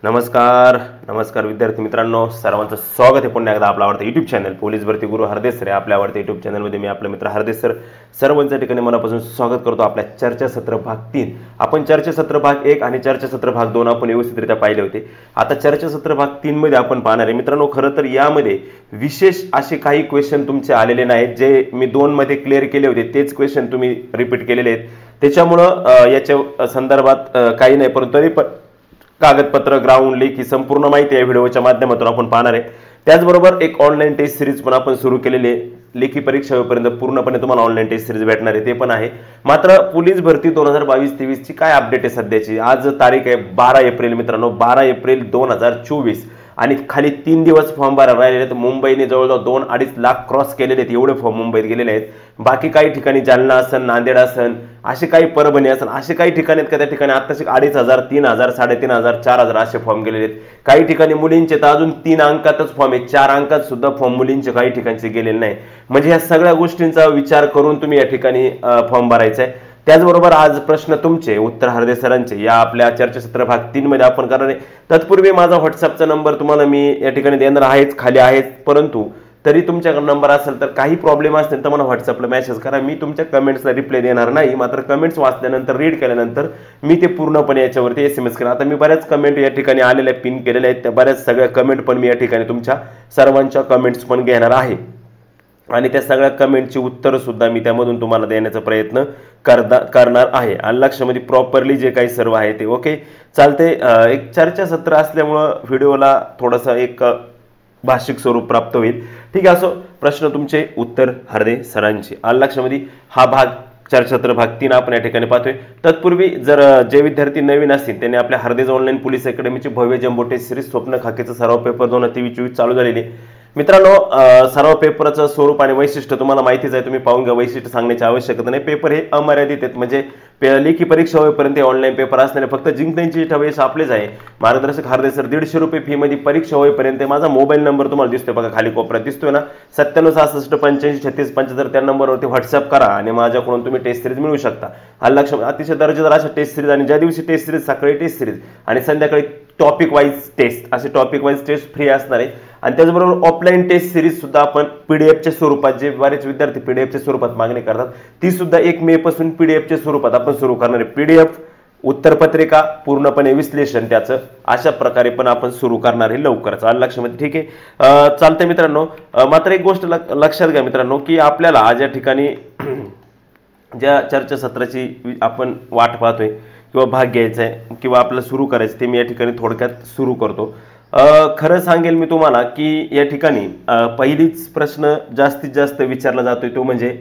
नमस्कार नमस्कार विद्यार्थी मित्रांनो, सर्वांचं स्वागत आहे पुन्हा एकदा आपला आवडता यूट्यूब चॅनल पोलीस भरती गुरु हरदेस सर. आपल्या आवडत्या यूट्यूब चॅनलमध्ये मी आपला मित्र हरदेस सर सर्वांच्या ठिकाणी मनापासून स्वागत करतो. आपल्या चर्चासत्र भाग 3 आपण चर्चासत्र भाग 1 आणि चर्चासत्र भाग 2 आपण व्यवस्थितरित्या पाहिले होते. आता चर्चासत्र भाग 3 मध्ये आपण पाहणार आहे. मित्रांनो, खरं तर यामध्ये विशेष असे काही क्वेश्चन तुमचे आलेले नाहीत. जे मी 2 मध्ये क्लिअर केले होते तेच क्वेश्चन तुम्ही रिपीट केलेले आहेत. त्याच्यामुळं याच्या संदर्भात काही नाही, परंतु तरी पण कागदपत्र, ग्राउंड, लेखी संपूर्ण माहिती या व्हिडिओच्या माध्यमातून आपण पाहणार आहे. त्याचबरोबर एक ऑनलाईन टेस्ट सिरीज पण आपण सुरू केलेली आहे. लेखी परीक्षा होईपर्यंत पूर्णपणे तुम्हाला ऑनलाईन टेस्ट सिरीज भेटणार आहे, ते पण आहे. मात्र पोलीस भरती 2022-23 ची काय अपडेट आहे सध्याची? आज तारीख आहे 12 एप्रिल मित्रांनो, 12 एप्रिल 2024 आणि खाली 3 दिवस फॉर्म भरायला राहिलेले आहेत. मुंबईने जवळजवळ 2-2.5 लाख क्रॉस केलेले आहेत, एवढे फॉर्म मुंबईत गेलेले आहेत. बाकी काही ठिकाणी जालना असन, नांदेड असन, असे काही परभणी असन, असे काही ठिकाणी आहेत का त्या ठिकाणी आत्ताशी 2,500, 3,000, 3,500, 4,000 असे फॉर्म गेलेले आहेत. काही ठिकाणी मुलींचे तर अजून 3 अंकातच फॉर्म आहे, 4 अंकात सुद्धा फॉर्म मुलींचे काही ठिकाणचे गेलेले नाही. म्हणजे ह्या सगळ्या गोष्टींचा विचार करून तुम्ही या ठिकाणी फॉर्म भरायचा आहे. त्याचबरोबर आज प्रश्न तुमचे उत्तर हरदेस सरांचे या आपल्या चर्चासत्र भाग 3 मध्ये आपण करणार आहे. तत्पूर्वी माझा व्हॉट्सअपचा नंबर तुम्हाला मी या ठिकाणी देणार आहेच, खाली आहेच. परंतु तरी तुमच्याकडे नंबर असेल तर काही प्रॉब्लेम असेल तर मला व्हॉट्सअपला मेसेज करा. मी तुमच्या कमेंट्सला रिप्लाय देणार नाही, मात्र कमेंट्स वाचल्यानंतर, रीड केल्यानंतर मी ते पूर्णपणे याच्यावरती SMS करेन. आता मी बऱ्याच कमेंट या ठिकाणी आलेल्या पिन केलेल्या आहेत, त्या बऱ्याच सगळ्या कमेंट पण मी या ठिकाणी तुमच्या सर्वांच्या कमेंट्स पण घेणार आहे आणि त्या सगळ्या कमेंटची उत्तरं सुद्धा मी त्यामधून तुम्हाला देण्याचा प्रयत्न करणार आहे. आणि लक्षामध्ये प्रॉपरली जे काही सर्व आहे ते ओके चालते. एक चर्चासत्र असल्यामुळं व्हिडिओला थोडंसं एक भाषिक स्वरूप प्राप्त होईल. ठीक आहे, असो. प्रश्न तुमचे उत्तर हरदे सरांचे. आलं लक्षामध्ये. हा भाग चर्चासत्र भाग 3 आपण या ठिकाणी पाहतोय. तत्पूर्वी जर जे विद्यार्थी नवीन असतील त्यांनी आपल्या हरदेस ऑनलाईन पोलीस अकॅडमीची भव्य जम्बो टेस्ट सिरीज स्वप्न खाकेचा सराव पेपर 2023-24 चालू झालेली. मित्रांनो, सराव पेपरचं स्वरूप आणि वैशिष्ट्य तुम्हाला माहितीच आहे, तुम्ही पाहून घ्या. वैशिष्ट्य सांगण्याची आवश्यकता नाही. पेपर हे अमर्यादित आहेत, म्हणजे लेखी परीक्षा होईपर्यंत ऑनलाईन पेपर असणारे. फक्त जिंकण्याची ठवेस आपलेच आहे. मार्गदर्शक हरदेस सर 150 रुपये फी मध्ये परीक्षा होईपर्यंत. माझा मोबाईल नंबर तुम्हाला दिसतोय बघा, खाली कोपऱ्यात दिसतोय ना, 9765853635. त्या नंबरवरती व्हॉट्सअप करा आणि माझ्याकडून तुम्ही टेस्ट सिरीज मिळवू शकता. हा लक्ष अतिशय दर्जेदार अशा टेस्ट सिरीज, आणि ज्या दिवशी टेस्ट सिरीज, सकाळी टेस्ट सिरीज आणि संध्याकाळी टॉपिक वाईज टेस्ट, असे टॉपिक वाईज टेस्ट फ्री असणार आहे. आणि त्याचबरोबर ऑफलाईन टेस्ट सिरीज सुद्धा आपण पीडीएफच्या स्वरूपात, जे बरेच विद्यार्थी पीडीएफच्या स्वरूपात मागणी करतात, ती सुद्धा 1 मे पासून पीडीएफच्या स्वरूपात आपण सुरू करणार आहे. पीडीएफ, उत्तरपत्रिका, पूर्णपणे विश्लेषण त्याचं, अशा प्रकारे पण आपण सुरू करणार आहे लवकरच. आलं लक्षामध्ये. ठीक आहे, चालतंय मित्रांनो. मात्र एक गोष्ट लक्षात घ्या मित्रांनो, की आपल्याला आज या ठिकाणी ज्या चर्चासत्राची आपण वाट पाहतोय किंवा भाग घ्यायचा आहे किंवा आपल्याला सुरू करायचं, ते मी या ठिकाणी थोडक्यात सुरू करतो. खरं सांगेल मी तुम्हाला की या ठिकाणी पहिलीच प्रश्न जास्तीत जास्त विचारला जातोय तो म्हणजे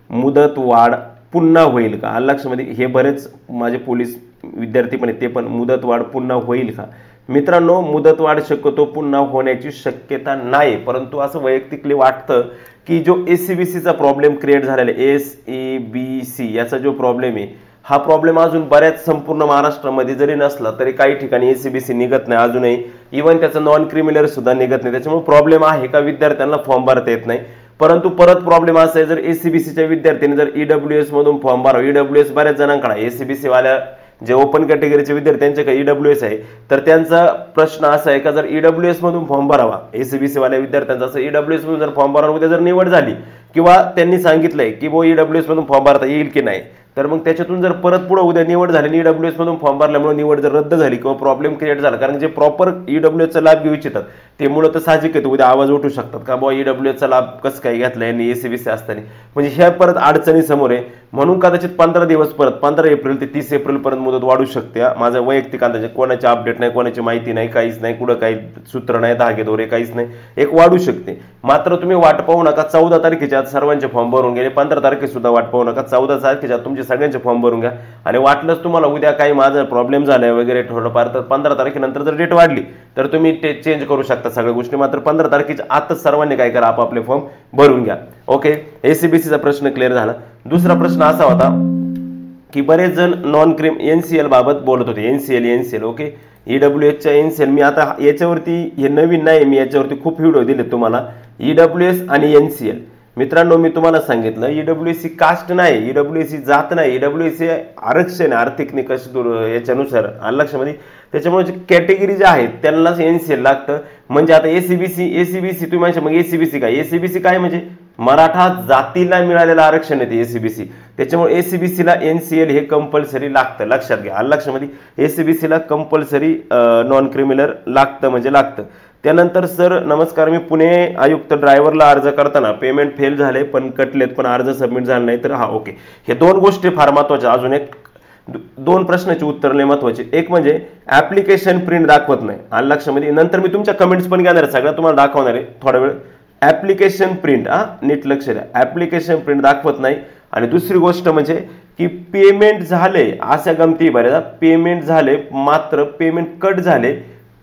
मुदत वाढ पुन्हा होईल का? लक्षामध्ये. हे बरेच माझे पोलीस विद्यार्थी पण आहेत, ते पण मुदत वाढ पुन्हा होईल का? मित्रांनो, मुदत वाढ शक्यतो पुन्हा होण्याची शक्यता नाही, परंतु असं वैयक्तिकली वाटतं की जो SEBCचा प्रॉब्लेम क्रिएट झालेला आहे, SEBC याचा जो प्रॉब्लेम आहे, हा प्रॉब्लेम अजून बऱ्याच संपूर्ण महाराष्ट्रामध्ये जरी नसला तरी काही ठिकाणी SEBC निघत नाही अजूनही. इव्हन त्याचं नॉन क्रिमिनल सुद्धा निघत नाही. त्याच्यामुळे प्रॉब्लेम आहे का विद्यार्थ्यांना फॉर्म भरता येत नाही. परंतु परत प्रॉब्लेम असा आहे, जर SEBCच्या विद्यार्थ्यांनी जर EWS मधून फॉर्म भरावा, EWS बऱ्याच जणांकडे, SEBC वाल्या जे ओपन कॅटेगरीचे विद्यार्थी त्यांच्याकडे EWS आहे, तर त्यांचा प्रश्न असा आहे का जर EWS मधून फॉर्म भरावा, SEBC वाल्या विद्यार्थ्यांचा असं EWS मधून जर फॉर्म भरावा, उद्या जर निवड झाली किंवा त्यांनी सांगितलंय की EWS मधून फॉर्म भरता येईल की नाही, तर मग त्याच्यातून जर परत पुढे उद्या निवड झाली, EWS मधून फॉर्म भरल्यामुळे निवड जर रद्द झाली किंवा प्रॉब्लेम क्रिएट झाला, कारण जे प्रॉपर EWSचा लाभ घेऊ इच्छितात ते मुलं तर साहजिक आहे, उद्या आवाज उठू शकतात का बुवा EWSचा लाभ कसं काय घेतलाय आणि SEBC असताना, म्हणजे ह्या परत अडचणी समोर आहे. म्हणून कदाचित 15 दिवस, परत 15 एप्रिल ते 30 एप्रिल पर्यंत मुदत वाढू शकते. माझा वैयक्तिक अंदाज, कोणाची अपडेट नाही, कोणाची माहिती नाही, काहीच नाही, कुठं काही सूत्र नाही, धागेदोरे काहीच नाही, एक वाढू शकते. मात्र तुम्ही वाट पाहू नका. 14 तारखेच्या आत सर्वांचे फॉर्म भरून गेले. 15 तारखे सुद्धा वाट पाहू नका. 14 तारखेच्या तुमचे सगळ्यांचे फॉर्म भरून घ्या. आणि वाटलंच तुम्हाला उद्या काही माझा प्रॉब्लेम झालाय वगैरे थोडंफार, तर 15 तारखेनंतर जर डेट वाढली तर तुम्ही ते चेंज करू शकता सगळ्या गोष्टी. मात्र 15 तारखेच्या आतच सर्वांनी काय करा, आपापले फॉर्म भरून घ्या. ओके, SEBCचा प्रश्न क्लिअर झाला. दुसरा प्रश्न असा होता की बरेच जण नॉन क्रिम NCL बाबत बोलत होते. NCL ओके, EWSच्या NCL. मी आता याच्यावरती, हे नवीन नाही, मी याच्यावरती खूप व्हिडिओ दिले तुम्हाला. EWS आणि NCL मित्रांनो, मी तुम्हाला सांगितलं ईडब्ल्यूएससी कास्ट नाही, ईडब्ल्यूएससी जात नाही, ईडब्ल्यूएससी आरक्षण आर्थिक निकष याच्यानुसार आलं लक्षामध्ये. त्याच्यामुळे जे कॅटेगरी जे आहेत त्यांनाच एनसीएल लागतं. म्हणजे आता एसीबीसी तुम्ही म्हणता मग एसीबीसी काय म्हणजे मराठा जातीला मिळालेलं आरक्षण आहे ते एसीबीसी. त्याच्यामुळे एसीबीसीला एनसीएल हे कंपल्सरी लागतं, लक्षात घ्या. आलं लक्षामध्ये, एसीबीसीला कंपल्सरी नॉन क्रिमिनल लागतं म्हणजे लागतं. त्यानंतर सर नमस्कार, मी पुणे आयुक्त ड्रायव्हरला अर्ज करताना पेमेंट फेल झाले पण कटलेत पण अर्ज सबमिट झाला नाही तर हा ओके. हे दोन गोष्टी फार महत्वाच्या. अजून एक दोन प्रश्नाची उत्तर लय महत्वाची. एक म्हणजे ऍप्लिकेशन प्रिंट दाखवत नाही, आलं लक्षामध्ये. नंतर मी तुमच्या कमेंट्स पण घेणार आहे, सगळं तुम्हाला दाखवणार आहे थोडा वेळ. ऍप्लिकेशन प्रिंट नीट लक्ष द्या, ऍप्लिकेशन प्रिंट दाखवत नाही. आणि दुसरी गोष्ट म्हणजे की पेमेंट झाले, अशा गमती बऱ्याच पेमेंट झाले मात्र पेमेंट कट झाले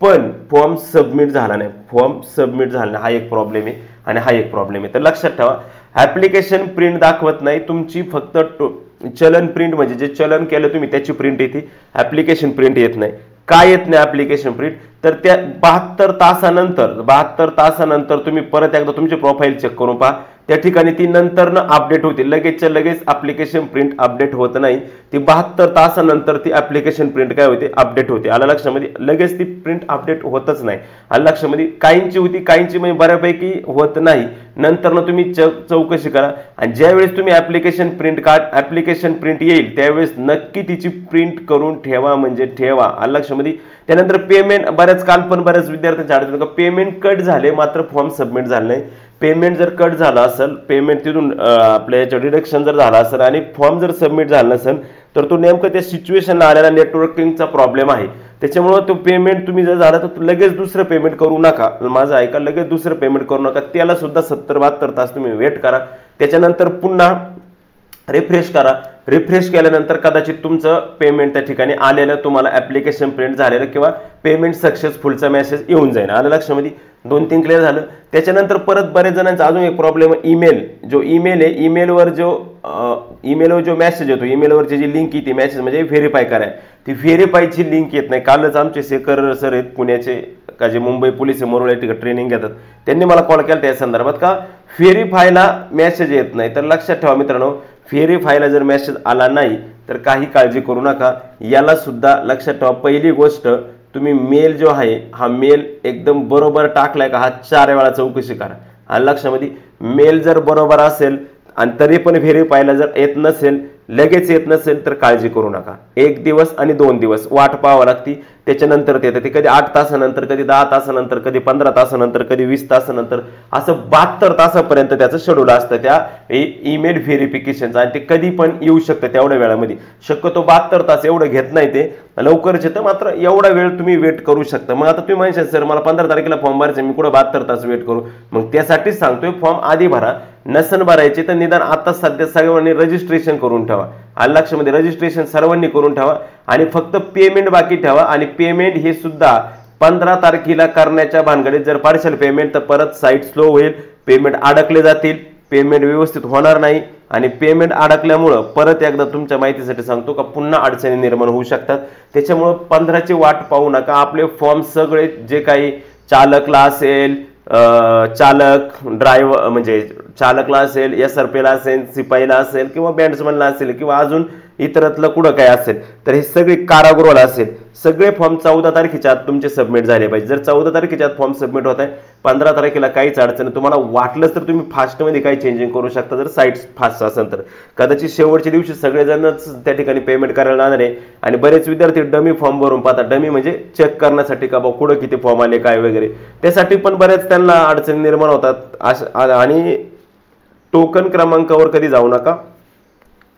पण फॉर्म सबमिट झाला नाही, फॉर्म सबमिट झाला नाही. हा एक प्रॉब्लेम आहे आणि हा एक प्रॉब्लेम आहे. तर लक्षात ठेवा, ऍप्लिकेशन प्रिंट दाखवत नाही तुमची, फक्त चलन प्रिंट म्हणजे जे चलन केलं तुम्ही त्याची प्रिंट येते, ऍप्लिकेशन प्रिंट येत नाही. काय येत नाही ऍप्लिकेशन प्रिंट? तर त्या 72 तासानंतर तुम्ही परत एकदा तुमची प्रोफाईल चेक करून पहा, त्या ठिकाणी ती नंतर अपडेट होते. लगेचच्या लगेच ऍप्लिकेशन प्रिंट अपडेट होत नाही, ती 72 तासानंतर ती ऍप्लिकेशन प्रिंट काय होते, अपडेट होते. आलं लक्षामध्ये, लगेच ती प्रिंट अपडेट होतच नाही. आलं लक्षामध्ये, काहींची होती काहींची म्हणजे बऱ्यापैकी होत नाही. नंतर तुम्ही चौकशी करा आणि ज्यावेळेस तुम्ही ऍप्लिकेशन प्रिंट येईल त्यावेळेस नक्की तिची प्रिंट करून ठेवा म्हणजे ठेवा. आलं लक्षामध्ये. त्यानंतर पेमेंट, बऱ्याच विद्यार्थ्यांच्या अडचण का पेमेंट कट झाले मात्र फॉर्म सबमिट झाले नाही. पेमेंट जर कट झाला असेल, पेमेंट तिथून आपल्या याच्या डिडक्शन जर झाला असेल आणि फॉर्म जर सबमिट झाला नसेल तर तो नेमकं त्या सिच्युएशनला आलेला नेटवर्किंगचा प्रॉब्लेम आहे. त्याच्यामुळे तो पेमेंट तुम्ही जर झाला तर लगेच दुसरं पेमेंट करू नका. माझं ऐका, लगेच दुसरं पेमेंट करू नका. त्याला सुद्धा 70-72 तास तुम्ही वेट करा. त्याच्यानंतर पुन्हा रिफ्रेश करा. रिफ्रेश केल्यानंतर कदाचित तुमचं पेमेंट त्या ठिकाणी आलेलं तुम्हाला ऍप्लिकेशन प्रिंट झालेलं किंवा पेमेंट सक्सेसफुलचा मेसेज येऊन जाईल. आलं लक्षामध्ये, 2-3 क्लिअर झालं. त्याच्यानंतर परत बरेच जणांचा अजून एक प्रॉब्लेम आहे, ईमेल आहे. ईमेलवर जो मेसेज येतो, ईमेलवरची जी लिंक येते मेसेज म्हणजे व्हेरीफाय करा, ती व्हेरीफायची लिंक येत नाही. कालच आमचे शेखर सर आहेत पुण्याचे, का जे मुंबई पोलीस मोरोळ या ठिकाणी ट्रेनिंग घेतात, त्यांनी मला कॉल केला त्या संदर्भात का व्हेरीफायला मेसेज येत नाही. तर लक्षात ठेवा मित्रांनो, व्हेरीफायला जर मेसेज आला नाही तर काही काळजी करू नका. याला सुद्धा लक्षात ठेवा. पहिली गोष्ट, तुम्ही मेल जो आहे हा मेल एकदम बरोबर टाकलाय का हा 4 वेळा चौकशी करा. आणि लक्षामध्ये, मेल जर बरोबर असेल आणि तरी पण व्हेरीफायला जर येत नसेल, लगेच येत नसेल तर काळजी करू नका. 1 दिवस आणि 2 दिवस वाट पाहावं लागती, त्याच्यानंतर ते येतं. ते कधी 8 तासानंतर, कधी 10 तासानंतर, कधी 15 तासानंतर, कधी 20 तासानंतर, असं 72 तासापर्यंत त्याचं शेड्यूल असतं त्या ईमेल व्हेरिफिकेशनचं. आणि ते कधी पण येऊ शकतं तेवढ्या वेळामध्ये. शक्यतो 72 तास एवढं घेत नाही, ते लवकरच येतं, मात्र एवढा वेळ तुम्ही वेट करू शकता. मग आता तुम्ही म्हणशाल सर मला 15 तारखेला फॉर्म भरायचा, मी कुठं 72 तास वेट करू? मग त्यासाठीच सांगतोय, फॉर्म आधी भरा. नसन भरायचे तर निदान आता सध्या सर्वांनी रजिस्ट्रेशन करून ठेवा. आलं लक्षामध्ये, रजिस्ट्रेशन सर्वांनी करून ठेवा आणि फक्त पेमेंट बाकी ठेवा. आणि पेमेंट हे सुद्धा 15 तारखेला करण्याच्या भानगडीत जर पार्शल पेमेंट तर परत साईट स्लो होईल, पेमेंट अडकले जातील, पेमेंट व्यवस्थित होणार नाही. आणि पेमेंट अडकल्यामुळं परत एकदा तुमच्या माहितीसाठी सांगतो का पुन्हा अडचणी निर्माण होऊ शकतात. त्याच्यामुळं 15ची वाट पाहू नका. आपले फॉर्म सगळे जे काही चालकला असेल, चालक ड्रायव्हर म्हणजे चालकला असेल, SRPला असेल, सिपाईला असेल किंवा बँड्समनला असेल किंवा अजून इतरतलं कुठं काय असेल तर हे सगळे कारागृहाला असेल, सगळे फॉर्म 14 तारखेच्या आत तुमचे सबमिट झाले पाहिजे. जर 14 तारखेच्या आत फॉर्म सबमिट होत आहे, 15 तारखेला काहीच अडचण नाही. तुम्हाला वाटलंच तर तुम्ही फास्टमध्ये काही चेंजिंग करू शकता जर साईट फास्ट असेल तर. कदाचित शेवटच्या दिवशी सगळेजणच त्या ठिकाणी पेमेंट करायला जाणार आहे. आणि बरेच विद्यार्थी डमी फॉर्म भरून पाहतात, डमी म्हणजे चेक करण्यासाठी का बाबा कुठं किती फॉर्म आले काय वगैरे, त्यासाठी पण बरेच त्यांना अडचणी निर्माण होतात. आणि टोकन क्रमांकावर कधी जाऊ नका.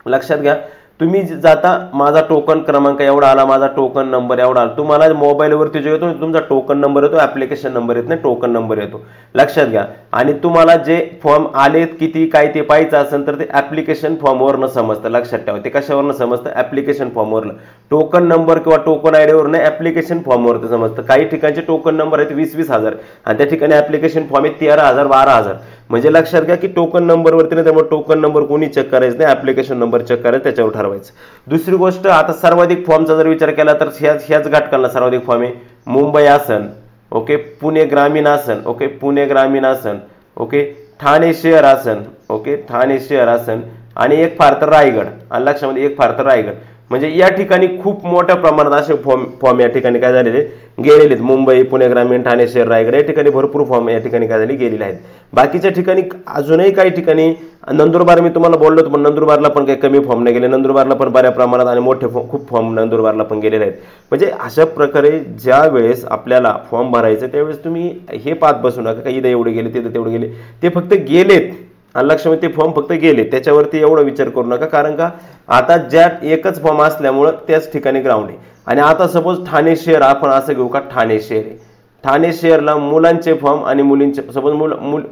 लक्षात घ्या, तुम्ही जाता माझा टोकन क्रमांक एवढा आला, माझा टोकन नंबर एवढा आला, तुम्हाला मोबाईलवरती जो येतो तुमचा टोकन नंबर येतो, ऍप्लिकेशन नंबर येत नाही, टोकन नंबर येतो. लक्षात घ्या. आणि तुम्हाला जे फॉर्म आलेत किती काय ते पाहायचं असेल तर ते ऍप्लिकेशन फॉर्मवरनं समजतं. लक्षात ठेवा, ते कशावरनं समजतं? ऍप्लिकेशन फॉर्मवरनं. टोकन नंबर किंवा टोकन आयडीवरनं ऍप्लिकेशन फॉर्मवरती समजतं. काही ठिकाणचे टोकन नंबर आहेत 20,000 आणि त्या ठिकाणी ऍप्लिकेशन फॉर्म आहे 13,000 12,000. म्हणजे लक्षात घ्या की टोकन नंबरवरती नाही, त्यामुळे टोकन नंबर कोणी चेक करायचं नाही, ऍप्लिकेशन नंबर चेक करायचं, त्याच्यावर ठरवायचं. दुसरी गोष्ट, आता सर्वाधिक फॉर्मचा जर विचार केला तर ह्याच घटकांना सर्वाधिक फॉर्म आहे. मुंबई आसन, ओके, पुणे ग्रामीण आसन, ओके, पुणे ग्रामीण आसन, ओके, ठाणे शहर आसन, ओके, ठाणे शहर आसन आणि एक फार तर रायगड, आणि लक्षामध्ये एक फार तर रायगड. म्हणजे या ठिकाणी खूप मोठ्या प्रमाणात असे फॉर्म या ठिकाणी काय झालेले गेलेले आहेत. मुंबई, पुणे ग्रामीण, ठाणे शहर, रायगड या ठिकाणी भरपूर फॉर्म या ठिकाणी काय झाले गेलेले आहेत. बाकीच्या ठिकाणी अजूनही काही ठिकाणी नंदुरबार मी तुम्हाला बोललो होतो, पण नंदुरबारला पण काही कमी फॉर्म नाही गेले, नंदुरबारला पण बऱ्या प्रमाणात आणि मोठे खूप फॉर्म नंदुरबारला पण गेलेले आहेत. म्हणजे अशा प्रकारे ज्या वेळेस आपल्याला फॉर्म भरायचं त्यावेळेस तुम्ही हे पाहत बसू नका काही इथं एवढे गेले तिथं तेवढे गेले, ते फक्त गेलेत आणि लक्षामध्ये ते फॉर्म फक्त गेले त्याच्यावरती एवढा विचार करू नका. कारण का आता ज्या एकच फॉर्म असल्यामुळं त्याच ठिकाणी ग्राउंड आहे. आणि आता सपोज ठाणे शहर आपण असं घेऊ का, ठाणे शहर आहे, ठाणे शहरला मुलांचे फॉर्म आणि मुलींचे, सपोज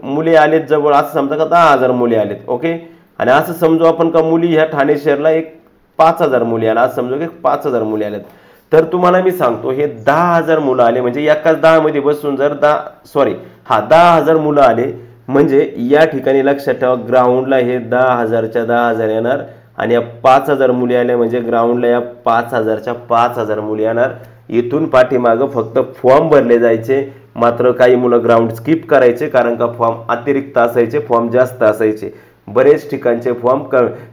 मुले आलेत जवळ असं समजा का 10,000 मुली आलेत, ओके, आणि असं समजू आपण का मुली ह्या ठाणे शहरला एक 5,000 मुली आल्या, असं समजू की 5,000 मुली आल्यात. तर तुम्हाला मी सांगतो हे 10,000 मुलं आले म्हणजे एकाच 10 मध्ये बसून जर 10,000 मुलं आले म्हणजे या ठिकाणी लक्षात ठेवा ग्राउंडला हे 10,000च्या 10,000 येणार आणि या 5,000 मुली आल्या म्हणजे ग्राउंडला या 5,000च्या 5,000 मुली येणार. इथून पाठीमागं फक्त फॉर्म भरले जायचे, मात्र काही मुलं ग्राउंड स्किप करायचे कारण का फॉर्म अतिरिक्त असायचे, फॉर्म जास्त असायचे, बरेच ठिकाणचे फॉर्म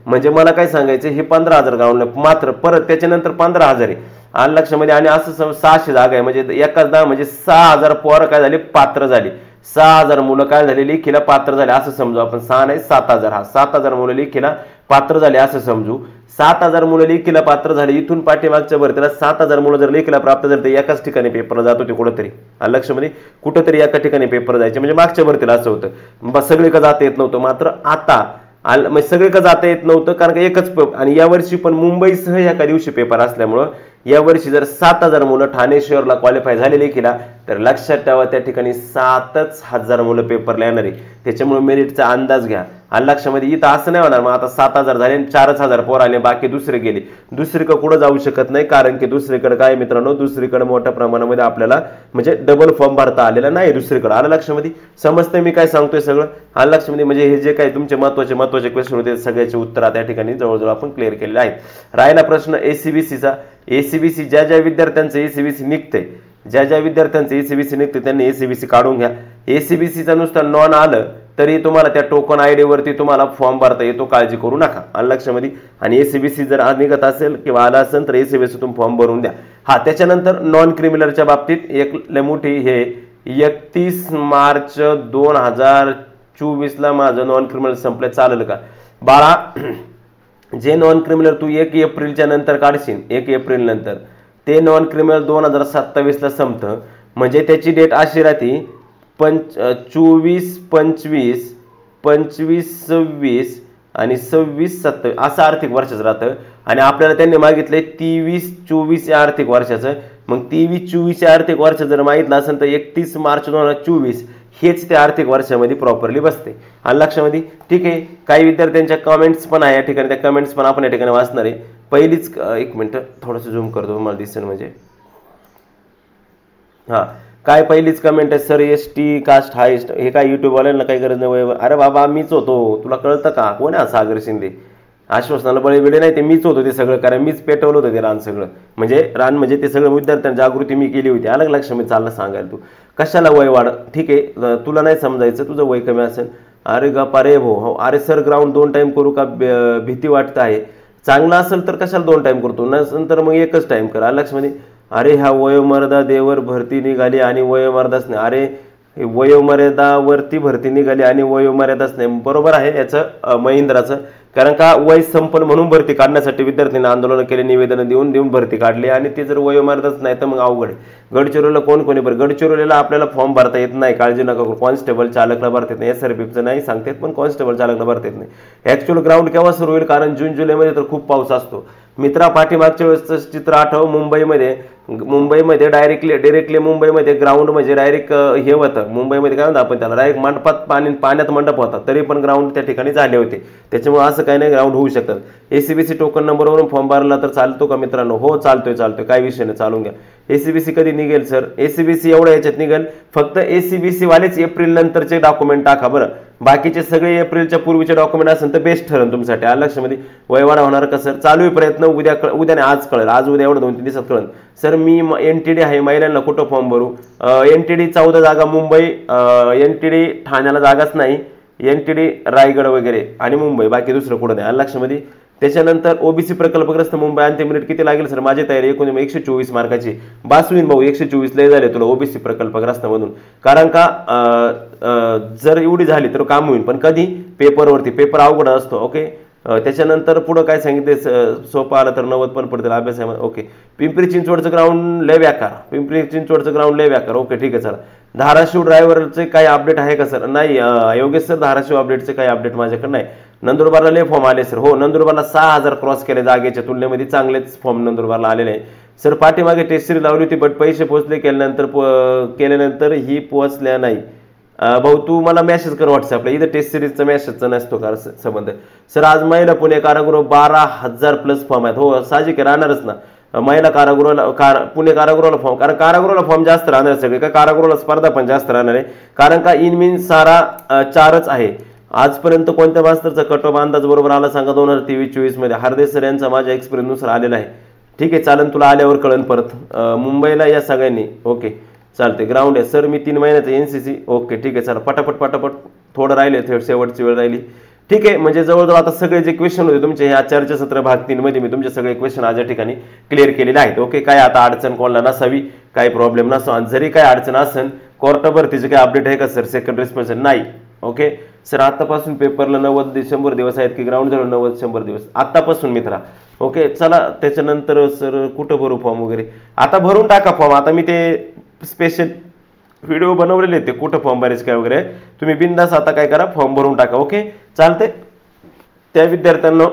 म्हणजे मला काय सांगायचे हे 15,000 ग्राउंडला, मात्र परत त्याच्यानंतर 15,000 आहे आणि लक्षामध्ये. आणि असं 600 जागा आहे म्हणजे एकाच 10 म्हणजे 6,000 पोरं काय झाले पात्र झाली, 6,000 मुलं काय झाले लेखीला पात्र झाले असं समजू आपण. 6 नाही 7,000, हा 7,000 मुलं लेखीला पात्र झाले असं समजू. 7,000 मुलं लेखीला पात्र झाले. इथून पाठीमागच्या भरतीला 7,000 मुलं जर लेखीला प्राप्त झाले तर एकाच ठिकाणी पेपर जात होते कुठंतरी, आणि लक्षामध्ये कुठंतरी एका ठिकाणी पेपर जायचे. म्हणजे मागच्या भरतीला असं होतं सगळीकडे जाता येत नव्हतं, मात्र आता म्हणजे सगळीकडे जाता येत नव्हतं कारण का एकच आणि यावर्षी पण मुंबईसह एका दिवशी पेपर असल्यामुळं यावर्षी जर 7,000 मुलं ठाणे शहरला क्वालिफाय झाले लेखीला तर लक्षात ठेवा त्या ठिकाणी 7,000 मुलं पेपरला येणार आहे. त्याच्यामुळे मेरिटचा अंदाज घ्या आणि लक्षामध्ये इथं असं नाही होणार मग आता 7,000 झाले 4,000 पोर आले बाकी दुसरे गेले, दुसरीकडे कुठं जाऊ शकत नाही कारण की दुसरीकडे काय मित्रांनो दुसरीकडे मोठ्या प्रमाणामध्ये आपल्याला म्हणजे डबल फॉर्म भरता आलेला नाही दुसरीकडे. आलं लक्षामध्ये, समजतंय मी काय सांगतोय सगळं? आलं लक्षामध्ये. म्हणजे हे जे काही तुमचे महत्वाचे क्वेश्चन होते सगळ्याचे उत्तर त्या ठिकाणी जवळजवळ आपण क्लिअर केलेले आहेत. राहिला प्रश्न एसीबीसीचा. एसीबीसी ज्या विद्यार्थ्यांचं एसीबीसी निघते, ज्या विद्यार्थ्यांचं एसीबीसी निघते त्यांनी एसीबीसी काढून घ्या. एसीबीसीचा नुसतं नॉन आलं तरी तुम्हाला त्या टोकन आयडी वरती तुम्हाला फॉर्म भरता येतो, काळजी करू नका. आलं लक्षामध्ये. आणि एसीबीसी जर आज निघत असेल किंवा आला असेल तर एसीबीसीतून फॉर्म भरून द्या. हा त्याच्यानंतर नॉन क्रिमिनलच्या बाबतीत एक मोठी हे 31 मार्च 2024 माझं नॉन क्रिमिनल संपलं, चालेल का बाळा? जे नॉन क्रिमिनल तू 1 एप्रिलच्या नंतर काढशील, 1 एप्रिल नंतर ते नॉन क्रिमिनल 2027 ला संपतं. म्हणजे त्याची डेट अशी राहते 24, 25, 25, 26 आणि 26, 27 असं आर्थिक वर्षाचं राहतं. आणि आपल्याला त्यांनी मागितलंय 23, 24 या आर्थिक वर्षाचं. मग 23, 24 या आर्थिक वर्ष जर मागितलं असेल तर 31 मार्च 2024 हेच त्या आर्थिक वर्षामध्ये प्रॉपरली बसते. आणि लक्षामध्ये ठीक आहे. काही विद्यार्थ्यांच्या कमेंट्स पण आहे या ठिकाणी, त्या कमेंट्स पण आपण या ठिकाणी वाचणार आहे. पहिलीच एक मिनिट थोडंसं झूम करतो मला दिसेल म्हणजे हा काय पहिलीच कमेंट आहे, सर एसटी कास्ट हायस्ट. हे काय युट्यूबवाल्यांना काही गरज नाही. अरे बाबा मीच होतो, तुला कळतं का? कोण आहे सागर शिंदे? आश्वासनाला बळी वेळे नाही, ते मीच होतो ते सगळं, कारण मीच पेटवलं होतं ते रान सगळं. म्हणजे रान म्हणजे ते सगळं विद्यार्थ्यांची जागृती मी केली होती. अलग लक्षामध्ये चाललं सांगायला. तू कशाला वय वाढ? ठीक आहे तुला नाही समजायचं, तुझं वय कमी असेल. अरे गप्पा रे हो. अरे सर ग्राउंड 2 टाइम करू का? भीती वाटत आहे. चांगला असेल तर कशाला 2 टाइम करतो, नसेल तर मग एकच टाइम करा. लक्षामध्ये. अरे ह्या वयोमर्यादा देवर भरती निघाली आणि वयोमर्यादाच नाही. अरे वयोमर्यादावरती भरती निघाली आणि वयोमर्यादाच नाही. बरोबर आहे याचं महिंद्राचं, कारण का वय संपन्न म्हणून भरती काढण्यासाठी विद्यार्थ्यांनी आंदोलन केले, निवेदन देऊन भरती काढली आणि ते जर वयोमर्यादाच नाही तर मग अवघड आहे. गडचिरोलीला कोणी बरं, गडचिरोलीला आपल्याला फॉर्म भरता येत नाही, काळजी नका करू. कॉन्स्टेबल चालकला भरता येत नाही, SRPFचं नाही सांगतात पण कॉन्स्टेबल चालकला भरता येत नाही. ऍक्च्युअल ग्राउंड केव्हा सुरू होईल? कारण जून जुलैमध्ये तर खूप पाऊस असतो. मित्रा पाठीमागच्या वेळेसचं चित्र आठव. मुंबईमध्ये डायरेक्टली मुंबईमध्ये ग्राउंड म्हणजे डायरेक्ट हे होतं. मुंबईमध्ये काय म्हणतात आपण त्याला, डायरेक्ट मंडपात पाण्यात मंडप होता तरी पण ग्राउंड त्या ठिकाणी झाले होते. त्याच्यामुळे असं काही नाही, ग्राउंड होऊ शकतात. एसीबीसी टोकन नंबरवरून फॉर्म भरला तर चालतो का मित्रांनो? हो चालतोय, काय विषय नाही, चालून घ्या. एसीबीसी कधी निघेल सर? एसीबीसी एवढ्या याच्यात निघेल, फक्त एसीबीसी वालेच एप्रिल नंतरचे डॉक्युमेंट टाका बरं. बाकीचे सगळे एप्रिलच्या पूर्वीचे डॉक्युमेंट असेल तर बेस्ट ठरेल तुमच्यासाठी. आलं लक्षामध्ये. वयवाढा होणार का सर? चालू आहे प्रयत्न, उद्या नाही आज कळेल, आज उद्या एवढं 2-3 दिवसात कळेल. सर मी NTD आहे, महिलांना कुठं फॉर्म भरू? NTD 14 जागा मुंबई, NTD ठाण्याला जागाच नाही. NTD रायगड वगैरे आणि मुंबई, बाकी दुसरं कुठं नाही. आलं लक्षामध्ये. त्याच्यानंतर ओबीसी प्रकल्पग्रस्त मुंबई अंतिम मिनिट किती लागेल सर? माझी तयारी एकूण 124 मार्काची. बासवीन भाऊ 124 लय झाले तुला ओबीसी प्रकल्पग्रस्त मधून. कारण का जर एवढी झाली तर काम होईल, पण कधी? पेपरवरती. पेपर अवघड असतो. ओके. त्याच्यानंतर पुढं काय सांगितले? सोपं आलं तर 90 पण पडतील अभ्यासामध्ये. ओके. पिंपरी चिंचवडचं ग्राउंड लय बेकार. पिंपरी चिंचवडचं ग्राउंड लय बेकार. ओके ठीक आहे. चला, धाराशिव ड्रायव्हरचे काही अपडेट आहे का सर? नाही योगेश सर, धाराशिव अपडेटचे काही अपडेट माझ्याकडे नाही. नंदुरबारला लय फॉर्म आले सर. हो, नंदुरबारला 6000 क्रॉस केले जागेच्या तुलनेमध्ये, चांगलेच फॉर्म नंदुरबारला आलेले आहे सर. पाठीमागे टेस्ट सिरीज लावली होती बट पैसे पोहोचले केल्यानंतर ही पोहोचल्या नाही. भाऊ तू मला मेसेज कर व्हॉट्सअपला, इथं टेस्ट सिरीजचा मेसेजचा नसतो का संबंध सर. आज महिला पुणे कारागृह 12,000 प्लस फॉर्म आहेत. हो साहजिक आहे, राहणारच ना महिला कारागृहाला, पुणे कारागृहाला फॉर्म, कारण कारागृहाला फॉर्म जास्त राहणार सगळे, का कारागृहाला स्पर्धा पण जास्त राहणार आहे. कारण का इन मीन सारा 4च आहे. आजपर्यंत कोणत्या मास्तरचा कट ऑफ अंदाज बरोबर आला सांगा 2023-24 मध्ये? हरदेश सर यांचा माझ्या एक्सपिरियन्सनुसार आलेला आहे. ठीक आहे चालेल, तुला आल्यावर कळन परत. मुंबईला या सगळ्यांनी. ओके चालते. ग्राउंड आहे सर, मी 3 महिन्याचं NCC. ओके ठीक आहे. चला पटापट थोडं राहिले, शेवटची वेळ राहिली. ठीक आहे, म्हणजे जवळजवळ आता सगळे जे क्वेश्चन होते तुमचे ह्या चर्चासत्र भाग 3 मध्ये मी तुमचे सगळे क्वेश्चन आज या ठिकाणी क्लिअर केलेले आहेत. ओके. काय आता अडचण कोणाला नसावी, काही प्रॉब्लेम नसावा. जरी काय अडचण असेल, कोर्ट भरतीचे काही अपडेट आहे का सर? सेकंड रिस्पॉन्स नाही. ओके सर, आतापासून पेपरला 90-100 दिवस आहेत की ग्राउंड झालं 90-100 दिवस आतापासून मित्रा. ओके चला, त्याच्यानंतर सर कुठं भरू फॉर्म वगैरे? आता भरून टाका फॉर्म. आता मी ते स्पेशल व्हिडिओ बनवलेले ते कुठं फॉर्म भरायचे काय वगैरे, तुम्ही बिंदास आता काय करा, फॉर्म भरून टाका. ओके चालते. त्या विद्यार्थ्यांना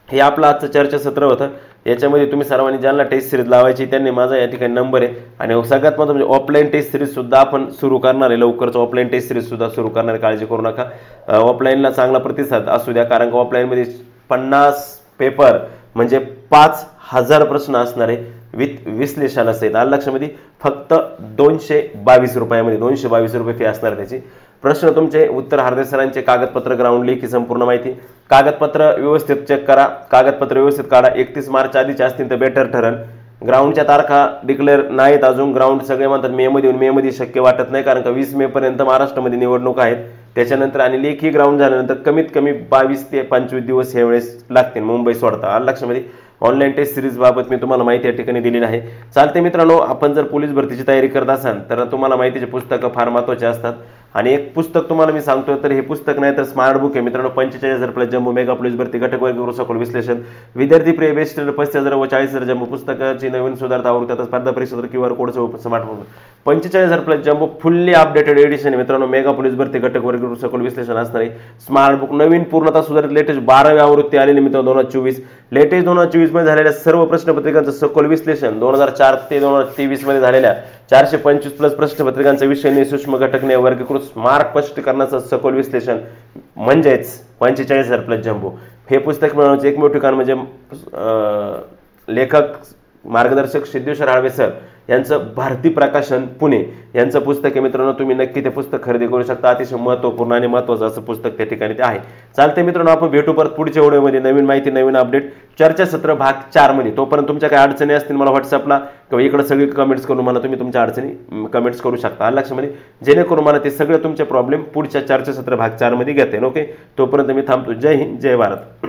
हे आपलं आजचं चर्चासत्र होतं. याच्यामध्ये तुम्ही सर्वांनी ज्यांना टेस्ट सिरीज लावायची त्यांनी माझा या ठिकाणी नंबर आहे. आणि सगळ्यात महत्त्वाचं म्हणजे ऑफलाईन टेस्ट सिरीज सुद्धा आपण सुरू करणार आहे लवकरच. ऑफलाईन टेस्ट सिरीज सुद्धा सुरू करणार आहे, काळजी करू नका. ऑफलाईनला चांगला प्रतिसाद असू द्या, कारण का ऑफलाईनमध्ये 50 पेपर म्हणजे 5000 प्रश्न असणार आहे विथ विश्लेषण असेल. आलं लक्षामध्ये. फक्त 222 रुपयामध्ये 222 रुपये फी असणार त्याची. प्रश्न तुमचे उत्तर हरदेश सरांचे, कागदपत्र ग्राउंड लेखी संपूर्ण माहिती, कागदपत्र व्यवस्थित चेक करा, कागदपत्र व्यवस्थित काढा. 31 मार्च आधीचे असतील तर बेटर ठरेल. ग्राउंडच्या तारखा डिक्लेअर नाहीत अजून. ग्राउंड सगळे म्हणतात मे मध्ये शक्य वाटत नाही, कारण का 20 मे पर्यंत महाराष्ट्रामध्ये निवडणूक आहेत. त्याच्यानंतर आणि लेखी ग्राउंड झाल्यानंतर कमीत कमी 22 ते 25 दिवस हे वेळेस लागतील मुंबई सोडता. आलं लक्षामध्ये. ऑनलाईन टेस्ट सिरीज बाबत मी तुम्हाला माहिती या ठिकाणी दिलेली आहे. चालते मित्रांनो, आपण जर पोलीस भरतीची तयारी करत असाल तर तुम्हाला माहितीचे पुस्तकं फार महत्त्वाचे असतात. आणि एक पुस्तक तुम्हाला मी सांगतो, तर हे पुस्तक नाही तर स्मार्ट बुक आहे मित्रांनो. 45,000 प्लस जम्बो मेगा पोलीस भरती घटक वर्ग सखोल विश्लेषण, विद्यार्थी प्रिय बेस्ट 35,000 व 40,000 जम्बो पुस्तकाची नवीन सुधारित आवृत्ती. आता स्पर्धा परीक्षा QR कोडचं smartphone 45,000 plus jumbo fully updated edition मित्रांनो. मेगा पोलीस भरती घटक वर्ग सखोल विश्लेषण असणार आहे. स्मार्ट बुक नवीन पूर्णतः सुधारित लेटेस्ट 12वी आवृत्ती आलेली मित्रांनो 2024. लेटेस्ट 2024 मध्ये झालेल्या सर्व प्रश्नपत्रिकांचं सखोल विश्लेषण 2004 ते 2023 मध्ये झालेल्या 425 प्लस प्रश्नपत्रिकांचा विषयने सूक्ष्म घटकने वर्गीकृत मार्क स्पष्टीकरणाचं सखोल विश्लेषण म्हणजेच 45,000 प्लस जम्बो. हे पुस्तक मिळवण्याचे एकमेव ठिकाण म्हणजे लेखक मार्गदर्शक सिद्धेश्वर हाळवे सर यांचं भारती प्रकाशन पुणे यांचं पुस्तक आहे मित्रांनो. तुम्ही नक्की ते पुस्तक खरेदी करू शकता. अतिशय महत्त्वपूर्ण आणि महत्त्वाचं असं पुस्तक त्या ठिकाणी ते आहे. चालते मित्रांनो, आपण भेटू परत पुढच्या व्हिडिओमध्ये. नवीन माहिती, नवीन अपडेट, चर्चासत्र भाग 4 मध्ये. तोपर्यंत तुमच्या काही अडचणी असतील मला व्हॉट्सअपला किंवा इकडे सगळे कमेंट्स करून मला तुम्ही तुमच्या अडचणी कमेंट्स करू शकता लक्षामध्ये, जेणेकरून मला ते सगळे तुमचे प्रॉब्लेम पुढच्या चर्चासत्र भाग 4 मध्ये घेते. ओके, तोपर्यंत मी थांबतो. जय हिंद, जय भारत.